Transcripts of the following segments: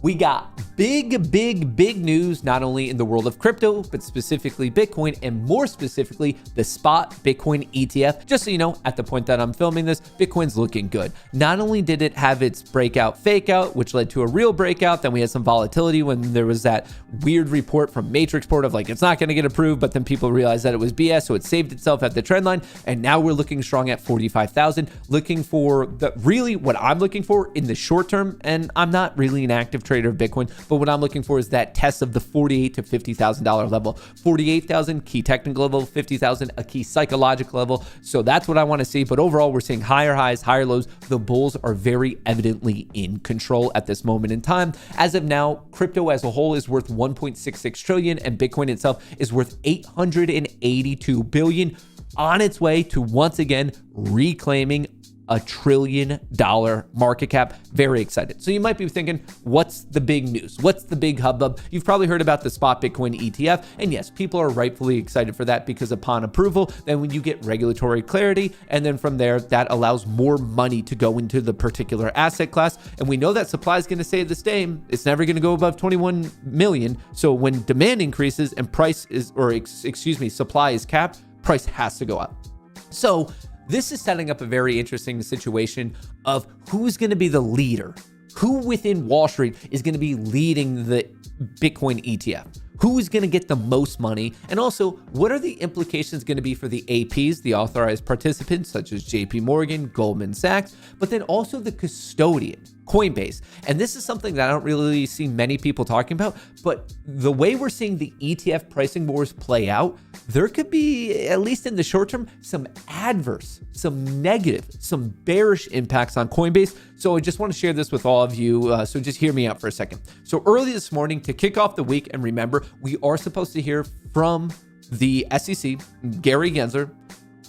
We got big news, not only in the world of crypto, but specifically Bitcoin, and more specifically, the spot Bitcoin ETF. Just so you know, at the point that I'm filming this, Bitcoin's looking good. Not only did it have its breakout fake out, which led to a real breakout, then we had some volatility when there was that weird report from Matrixport of like, it's not going to get approved, but then people realized that it was BS, so it saved itself at the trend line, and now we're looking strong at 45,000, looking for really what I'm looking for in the short term, and I'm not really an active trader of Bitcoin, but what I'm looking for is that test of the $48,000 to $50,000 level. 48,000 key technical level, 50,000 a key psychological level. So that's what I want to see. But overall, we're seeing higher highs, higher lows. The bulls are very evidently in control at this moment in time. As of now, crypto as a whole is worth 1.66 trillion, and Bitcoin itself is worth 882 billion, on its way to once again reclaiming $1 trillion market cap. Very excited. So you might be thinking, what's the big news? What's the big hubbub? You've probably heard about the spot Bitcoin ETF. And yes, people are rightfully excited for that because upon approval, then when you get regulatory clarity, and then from there, that allows more money to go into the particular asset class. And we know that supply is going to stay the same. It's never going to go above 21 million. So when demand increases and supply is capped, price has to go up. So this is setting up a very interesting situation of who's going to be the leader. Who within Wall Street is going to be leading the Bitcoin ETF? Who is going to get the most money? And also, what are the implications going to be for the APs, the authorized participants, such as JP Morgan, Goldman Sachs, but then also the custodian, Coinbase. And this is something that I don't really see many people talking about, but the way we're seeing the ETF pricing wars play out, there could be, at least in the short term, some adverse, some negative, some bearish impacts on Coinbase. So I just want to share this with all of you. So just hear me out for a second. So early this morning, to kick off the week, and remember, we are supposed to hear from the SEC, Gary Gensler,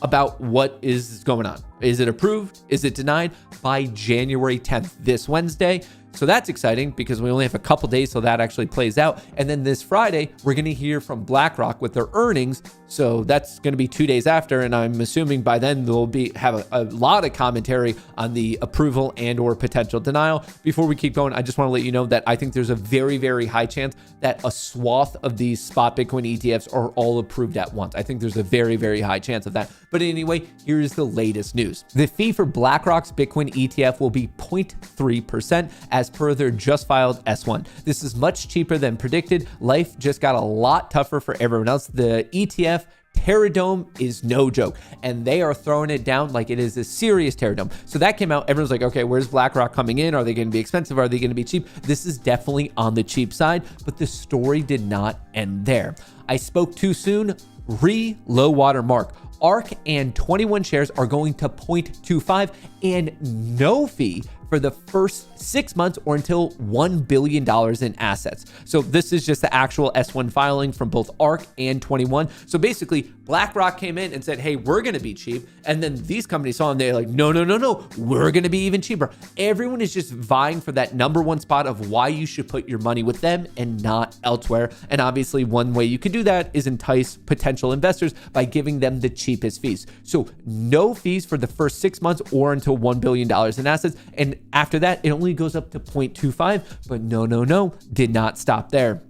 about what is going on. Is it approved? Is it denied? By January 10th, this Wednesday. So that's exciting because we only have a couple days till that actually plays out. And then this Friday, we're going to hear from BlackRock with their earnings. So that's going to be 2 days after. And I'm assuming by then they'll have a lot of commentary on the approval and or potential denial. Before we keep going, I just want to let you know that I think there's a very, very high chance that a swath of these spot Bitcoin ETFs are all approved at once. I think there's a very, very high chance of that. But anyway, here's the latest news. The fee for BlackRock's Bitcoin ETF will be 0.3% as per their just filed S1. This is much cheaper than predicted. Life just got a lot tougher for everyone else. The ETF Terradome is no joke, and they are throwing it down like it is a serious Terradome. So that came out. Everyone's like, okay, where's BlackRock coming in? Are they going to be expensive? Are they going to be cheap? This is definitely on the cheap side, but the story did not end there. I spoke too soon. Low water mark. ARK and 21 shares are going to 0.25 and no fee for the first 6 months or until $1 billion in assets. So this is just the actual S1 filing from both ARK and 21. So basically, BlackRock came in and said, hey, we're going to be cheap. And then these companies saw and they're like, no, we're going to be even cheaper. Everyone is just vying for that number one spot of why you should put your money with them and not elsewhere. And obviously, one way you could do that is entice potential investors by giving them the cheapest fees. So no fees for the first 6 months or until $1 billion in assets. And after that, it only goes up to 0.25, but no, did not stop there.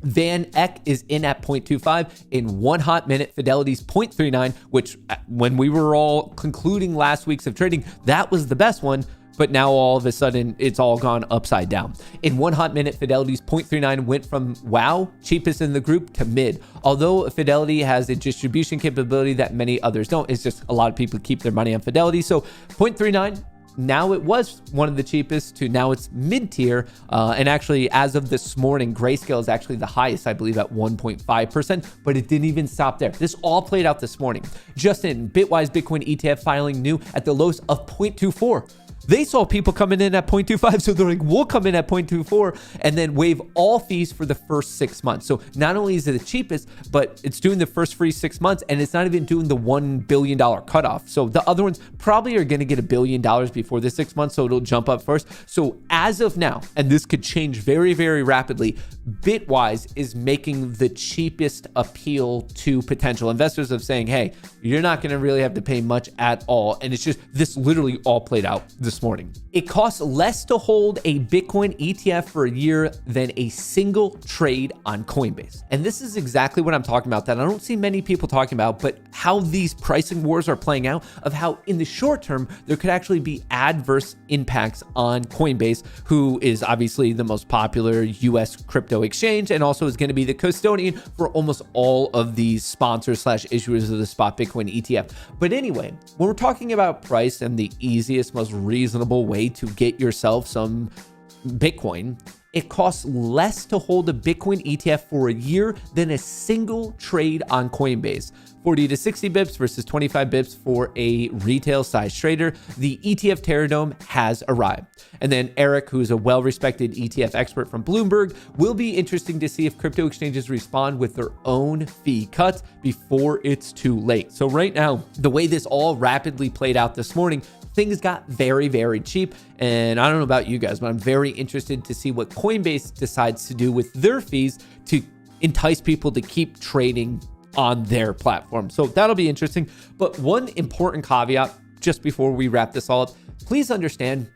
Van Eck is in at 0.25 in 1 hot minute. Fidelity's 0.39, which when we were all concluding last week's of trading, that was the best one. But now all of a sudden, it's all gone upside down. In 1 hot minute, Fidelity's 0.39 went from wow, cheapest in the group, to mid. Although Fidelity has a distribution capability that many others don't, it's just a lot of people keep their money on Fidelity. So 0.39, now it was one of the cheapest to now it's mid-tier. And actually, as of this morning, Grayscale is actually the highest, I believe, at 1.5%, but it didn't even stop there. This all played out this morning. Justin, Bitwise Bitcoin ETF filing new at the lows of 0.24. They saw people coming in at 0.25, so they're like, we'll come in at 0.24 and then waive all fees for the first 6 months. So not only is it the cheapest, but it's doing the first free 6 months, and it's not even doing the $1 billion cutoff. So the other ones probably are going to get $1 billion before the 6 months, so it'll jump up first. So as of now, and this could change very, very rapidly, Bitwise is making the cheapest appeal to potential investors of saying, hey, you're not going to really have to pay much at all. And it's just, this literally all played out this this morning. It costs less to hold a Bitcoin ETF for a year than a single trade on Coinbase. And this is exactly what I'm talking about, that I don't see many people talking about, but how these pricing wars are playing out, of how in the short term, there could actually be adverse impacts on Coinbase, who is obviously the most popular US crypto exchange and also is going to be the custodian for almost all of these sponsors / issuers of the spot Bitcoin ETF. But anyway, when we're talking about price and the easiest, most reasonable way to get yourself some Bitcoin, it costs less to hold a Bitcoin ETF for a year than a single trade on Coinbase. 40 to 60 bips versus 25 bips for a retail size trader. The ETF Terradome has arrived. And then Eric, who's a well-respected ETF expert from Bloomberg, will be interesting to see if crypto exchanges respond with their own fee cuts before it's too late. So right now, the way this all rapidly played out this morning, things got very, very cheap. And I don't know about you guys, but I'm very interested to see what Coinbase decides to do with their fees to entice people to keep trading on their platform. So that'll be interesting. But one important caveat just before we wrap this all up, please understand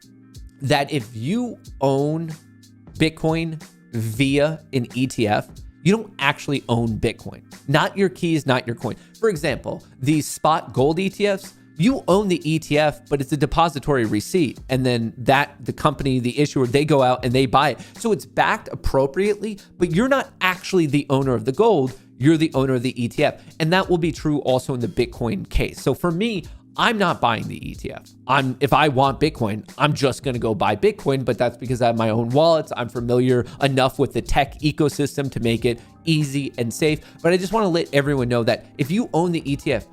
that if you own Bitcoin via an ETF, you don't actually own Bitcoin. Not your keys, not your coin. For example, these spot gold ETFs, you own the ETF, but it's a depository receipt. And then the company, the issuer, they go out and they buy it. So it's backed appropriately, but you're not actually the owner of the gold. You're the owner of the ETF. And that will be true also in the Bitcoin case. So for me, I'm not buying the ETF. If I want Bitcoin, I'm just going to go buy Bitcoin, but that's because I have my own wallets. I'm familiar enough with the tech ecosystem to make it easy and safe. But I just want to let everyone know that if you own the ETF,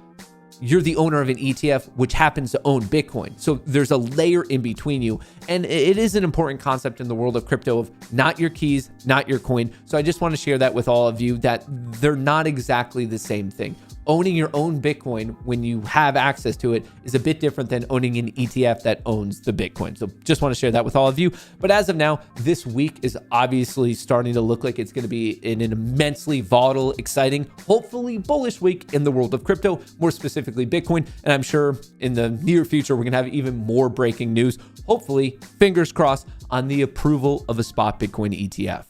you're the owner of an ETF, which happens to own Bitcoin. So there's a layer in between you. And it is an important concept in the world of crypto of not your keys, not your coin. So I just want to share that with all of you, that they're not exactly the same thing. Owning your own Bitcoin when you have access to it is a bit different than owning an ETF that owns the Bitcoin. So just want to share that with all of you. But as of now, this week is obviously starting to look like it's going to be an immensely volatile, exciting, hopefully bullish week in the world of crypto, more specifically Bitcoin. And I'm sure in the near future, we're going to have even more breaking news, hopefully, fingers crossed, on the approval of a spot Bitcoin ETF.